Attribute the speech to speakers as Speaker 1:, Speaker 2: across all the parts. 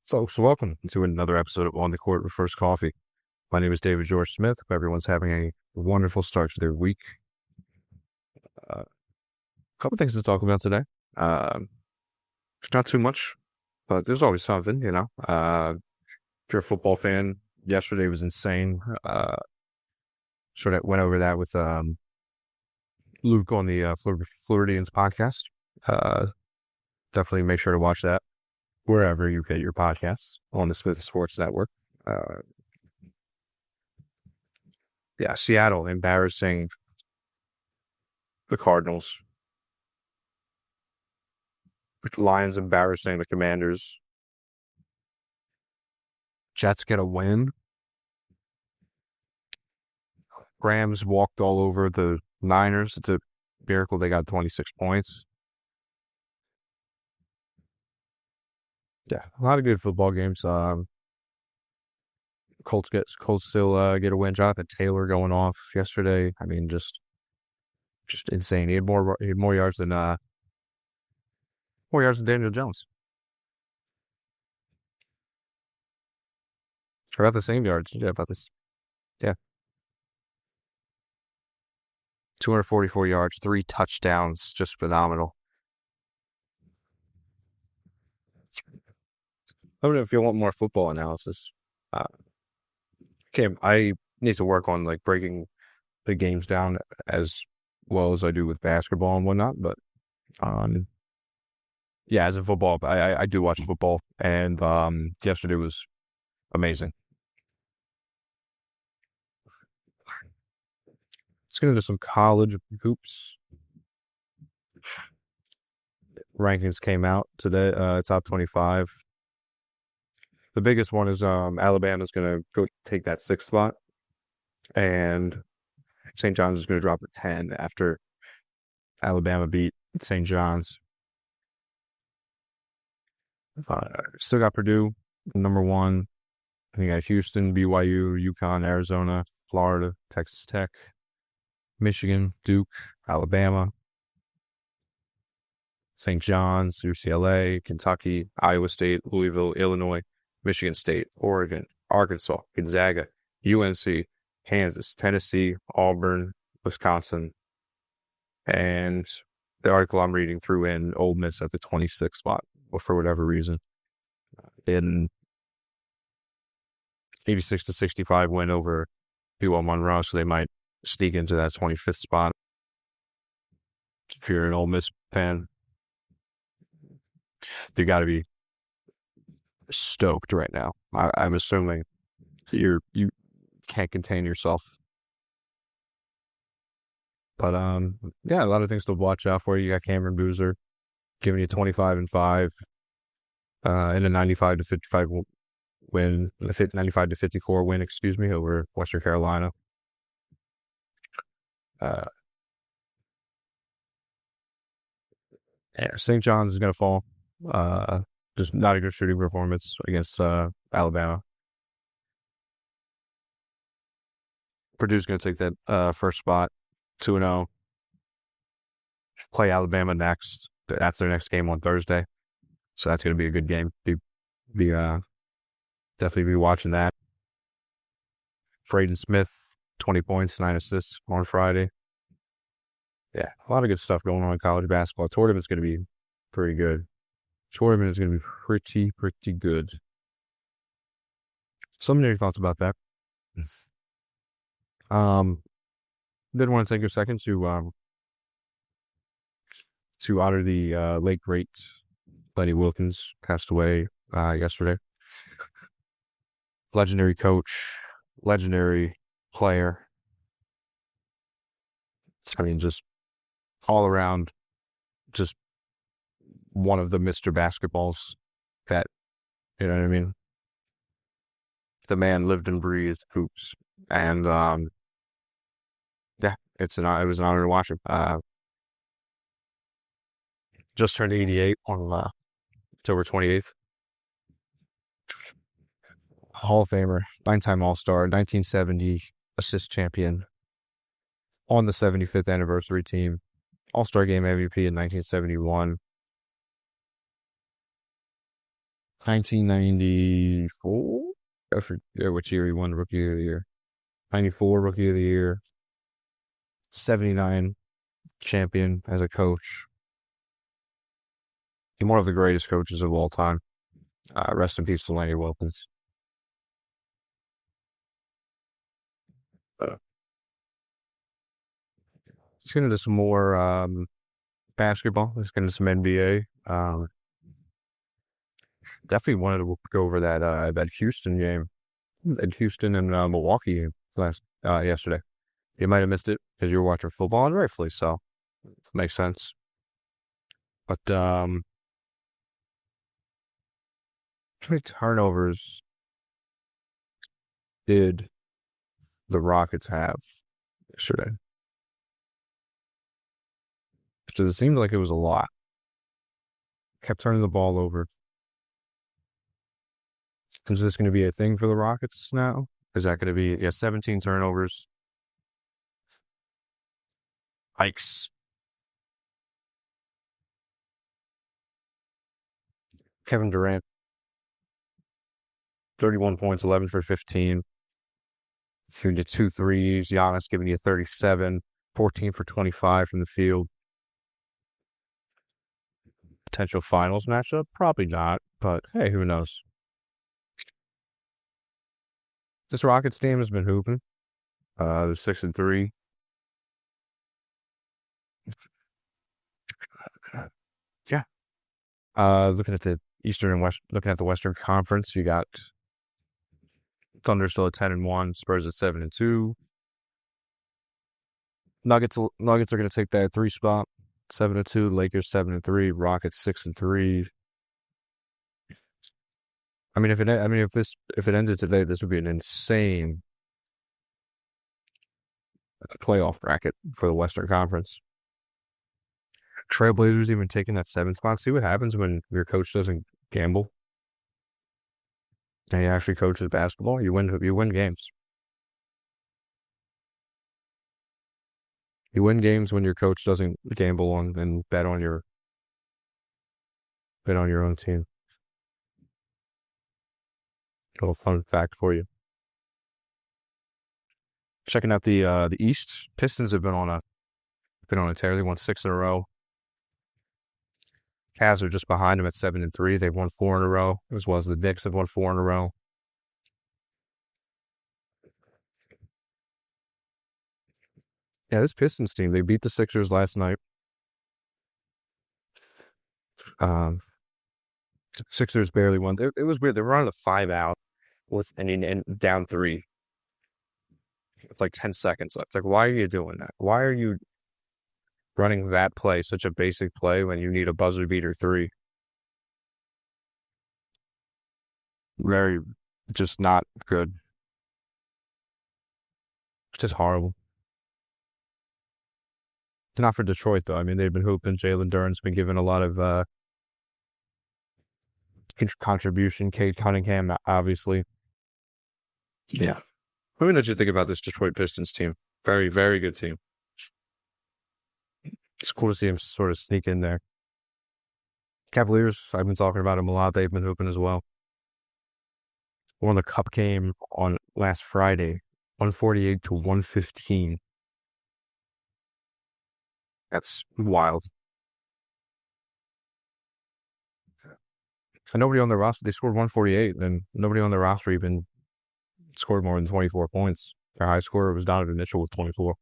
Speaker 1: So welcome to another episode of On the Court with First Coffee. My name is David George Smith. Hope everyone's having a wonderful start to their week. A couple things to talk about today. It's not too much, but there's always something, if you're a football fan, yesterday was insane. Sort of went over that with Luke on the Floridians podcast. Definitely make sure to watch that wherever you get your podcasts on the Smith Sports Network. Seattle embarrassing the Cardinals. Lions embarrassing the Commanders. Jets get a win. Rams walked all over the Niners. It's a miracle they got 26 points. Yeah, a lot of good football games. Colts still get a win. Jonathan Taylor going off yesterday. I mean, just insane. He had more yards than Daniel Jones. Or about the same yards. Yeah, about this. Yeah. 244 yards, 3 touchdowns, just phenomenal. I don't know if you want more football analysis. I need to work on breaking the games down as well as I do with basketball and whatnot. But as a football, I do watch football, and yesterday was amazing. Let's get into some college hoops. Rankings came out today. Top 25. The biggest one is Alabama's going to go take that 6th spot, and St. John's is going to drop to 10 after Alabama beat St. John's. Still got Purdue, number 1. I think got Houston, BYU, UConn, Arizona, Florida, Texas Tech, Michigan, Duke, Alabama, St. John's, UCLA, Kentucky, Iowa State, Louisville, Illinois, Michigan State, Oregon, Arkansas, Gonzaga, UNC, Kansas, Tennessee, Auburn, Wisconsin, and the article I'm reading threw in Ole Miss at the 26th spot, for whatever reason. They had an 86-65 win over UL Monroe, so they might sneak into that 25th spot. If you're an Ole Miss fan, you got to be stoked right now. I'm assuming you can't contain yourself. But a lot of things to watch out for. You got Cameron Boozer giving you 25-5 in a 95-55 win, 95-54 win, over Western Carolina. St. John's is going to fall. Just not a good shooting performance against Alabama. Purdue's going to take that first spot, 2-0. Play Alabama next. That's their next game on Thursday. So that's going to be a good game. Definitely be watching that. Braden Smith, 20 points, 9 assists on Friday. Yeah, a lot of good stuff going on in college basketball. Tournament's going to be pretty good. Tournament is going to be pretty good. Some of your thoughts about that. Did want to take a second to honor the late great Lenny Wilkens, passed away yesterday. Legendary coach, legendary player. I mean, just all around, just one of the Mr. Basketballs that, you know what I mean? The man lived and breathed hoops. And, it was an honor to watch him. Just turned 88 on October 28th. Hall of Famer, 9-time All-Star, 1970 assist champion on the 75th anniversary team. All-Star Game MVP in 1971. 1994? I forget which year he won Rookie of the Year. 94 Rookie of the Year. 79 champion as a coach. He's one of the greatest coaches of all time. Rest in peace to Lenny Wilkins. Let's get into some more basketball. Let's get into some NBA. Definitely wanted to go over that Houston game, that Houston and Milwaukee game yesterday. You might have missed it because you were watching football, and rightfully so. Makes sense. But how many turnovers did the Rockets have yesterday? Because it seemed like it was a lot. Kept turning the ball over. Is this going to be a thing for the Rockets now? Is that going to be 17 turnovers? Hikes. Kevin Durant, 31 points, 11 for 15. Giving you 2 threes. Giannis giving you 37, 14 for 25 from the field. Potential finals matchup? Probably not, but hey, who knows? This Rockets team has been hooping. They're 6-3. Yeah. Looking at the Eastern and West, looking at the Western Conference, you got Thunder still at 10-1, Spurs at 7-2. Nuggets are going to take that 3 spot, 7-2. Lakers 7-3. Rockets 6-3. I mean, if it ended today, this would be an insane playoff bracket for the Western Conference. Trailblazers even taking that 7th spot. See what happens when your coach doesn't gamble and he actually coaches basketball. You win games. You win games when your coach doesn't gamble on and bet on your own team. A little fun fact for you. Checking out the East, Pistons have been on a tear. They won 6 in a row. Cavs are just behind them at 7-3. They've won 4 in a row, as well as the Knicks have won 4 in a row. Yeah, this Pistons team, they beat the Sixers last night. Sixers barely won. It was weird. They were on the 5-out and down 3. It's like 10 seconds left. It's like, why are you doing that? Why are you running that play, such a basic play, when you need a buzzer beater 3? Very, just not good. It's just horrible. Not for Detroit, though. I mean, they've been hooping. Jalen Duren's been given a lot of contribution. Cade Cunningham, obviously. Yeah. Let me know what you think about this Detroit Pistons team. Very, very good team. It's cool to see him sort of sneak in there. Cavaliers, I've been talking about them a lot. They've been hooping as well. Won the Cup game on last Friday, 148-115. That's wild. And nobody on the roster, they scored 148, and nobody on the roster even scored more than 24 points. Their high scorer was Donovan Mitchell with 24.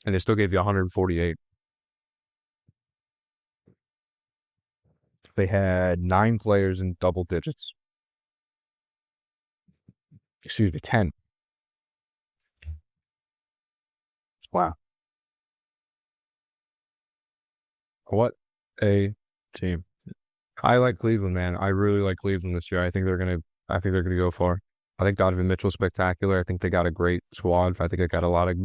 Speaker 1: And they still gave you 148. They had 9 players in double digits. Excuse me, 10. Wow. What a team. I like Cleveland, man. I really like Cleveland this year. I think they're gonna go far. I think Donovan Mitchell's spectacular. I think they got a great squad. I think they got a lot of.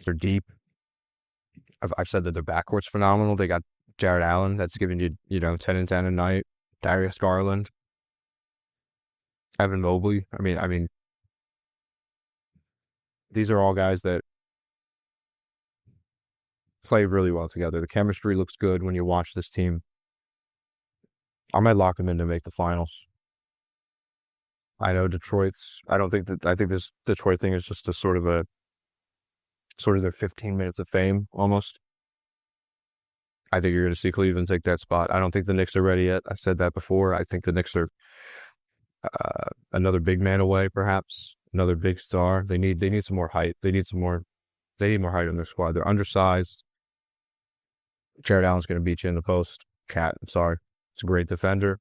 Speaker 1: They're deep. I've said that their backcourt's phenomenal. They got Jared Allen, that's giving you 10 and 10 a night. Darius Garland, Evan Mobley. I mean, these are all guys that play really well together. The chemistry looks good when you watch this team. I might lock them in to make the finals. I know I think this Detroit thing is just a sort of their 15 minutes of fame almost. I think you're going to see Cleveland take that spot. I don't think the Knicks are ready yet. I've said that before. I think the Knicks are another big man away, perhaps another big star. They need some more height. They need more height in their squad. They're undersized. Jared Allen's going to beat you in the post. Cat, I'm sorry. It's a great defender.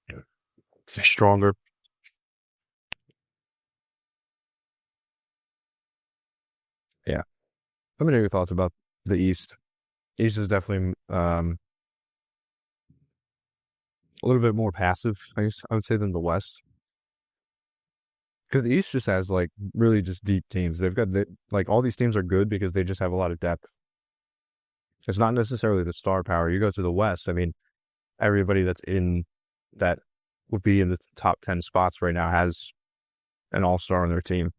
Speaker 1: They're stronger. Yeah. Let me know your thoughts about the East. East is definitely a little bit more passive, I guess I would say, than the West. Because the East just has like really just deep teams. Like all these teams are good because they just have a lot of depth. It's not necessarily the star power. You go to the West, I mean, everybody that would be in the top 10 spots right now has an all-star on their team.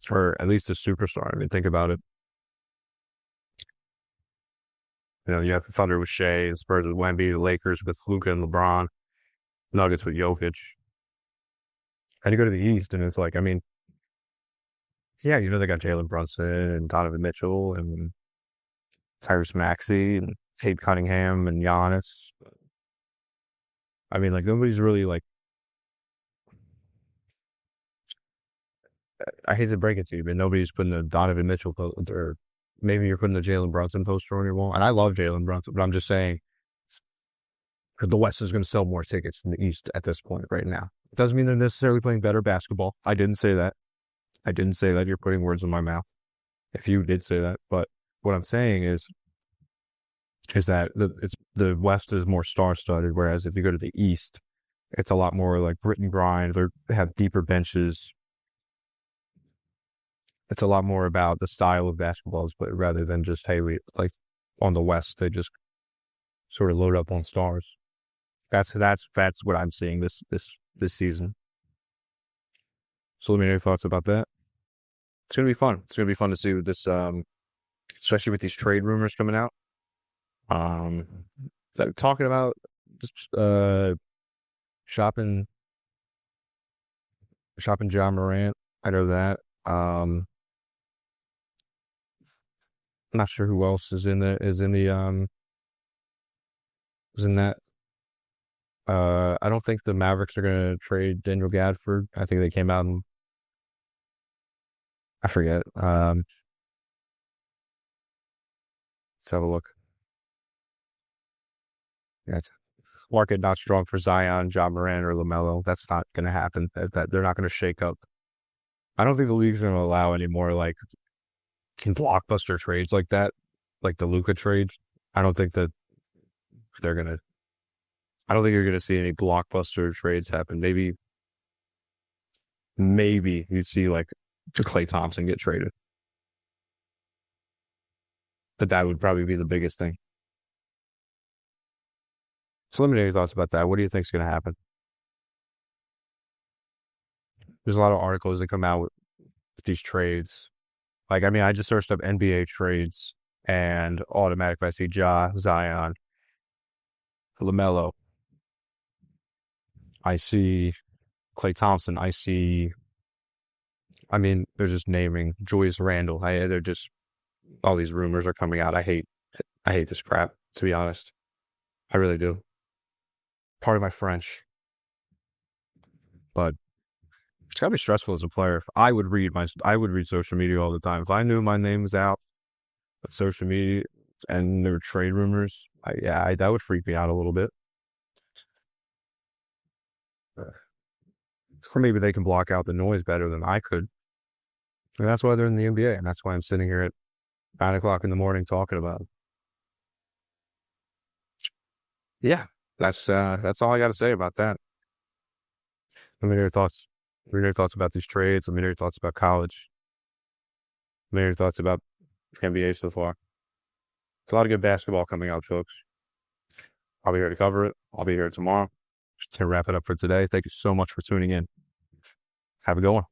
Speaker 1: Or at least a superstar. I mean, think about it. You know, you have the Thunder with Shea, the Spurs with Wemby, the Lakers with Luka and LeBron, Nuggets with Jokic. And you go to the East, and it's like, I mean, yeah, you know they got Jalen Brunson and Donovan Mitchell and Tyrese Maxey and Cade Cunningham and Giannis. I mean, like nobody's really like. I hate to break it to you, but nobody's putting a Donovan Mitchell or maybe you're putting a Jalen Brunson poster on your wall. And I love Jalen Brunson, but I'm just saying the West is going to sell more tickets than the East at this point right now. It doesn't mean they're necessarily playing better basketball. I didn't say that. I didn't say that. You're putting words in my mouth. If you did say that, but what I'm saying is that the West is more star-studded, whereas if you go to the East, it's a lot more like grit and grind. They have deeper benches. It's a lot more about the style of basketballs, but rather than just, hey, we like on the West, they just sort of load up on stars. That's what I'm seeing this season. So let me know your thoughts about that. It's gonna be fun. It's gonna be fun to see with this, especially with these trade rumors coming out. That talking about just shopping John Morant. I know that. I'm not sure who else is in that. I don't think the Mavericks are gonna trade Daniel Gafford. I think they came out and I forget. Let's have a look. Yeah, market not strong for Zion, John Morant, or LaMelo. That's not gonna happen. That they're not gonna shake up. I don't think the league's gonna allow any more like blockbuster trades like that, like the Luka trades. I don't think that they're gonna. I don't think you're gonna see any blockbuster trades happen. Maybe you'd see like Klay Thompson get traded, but that would probably be the biggest thing. So let me know your thoughts about that. What do you think is gonna happen? There's a lot of articles that come out with these trades. Like, I mean, I just searched up NBA trades and automatically I see Zion, LaMelo. I see Klay Thompson. I mean, they're just naming Julius Randle. They're just, all these rumors are coming out. I hate this crap, to be honest. I really do. Part of my French. But it's gotta be stressful as a player. I would read social media all the time. If I knew my name was out of social media and there were trade rumors, that would freak me out a little bit. Or maybe they can block out the noise better than I could. And that's why they're in the NBA, and that's why I'm sitting here at 9 o'clock in the morning talking about it. Yeah, that's all I got to say about that. Let me know your thoughts. Let me know your thoughts about these trades. Let me know your thoughts about college. Let me know your thoughts about NBA so far. There's a lot of good basketball coming out, folks. I'll be here to cover it. I'll be here tomorrow. Just to wrap it up for today. Thank you so much for tuning in. Have a good one.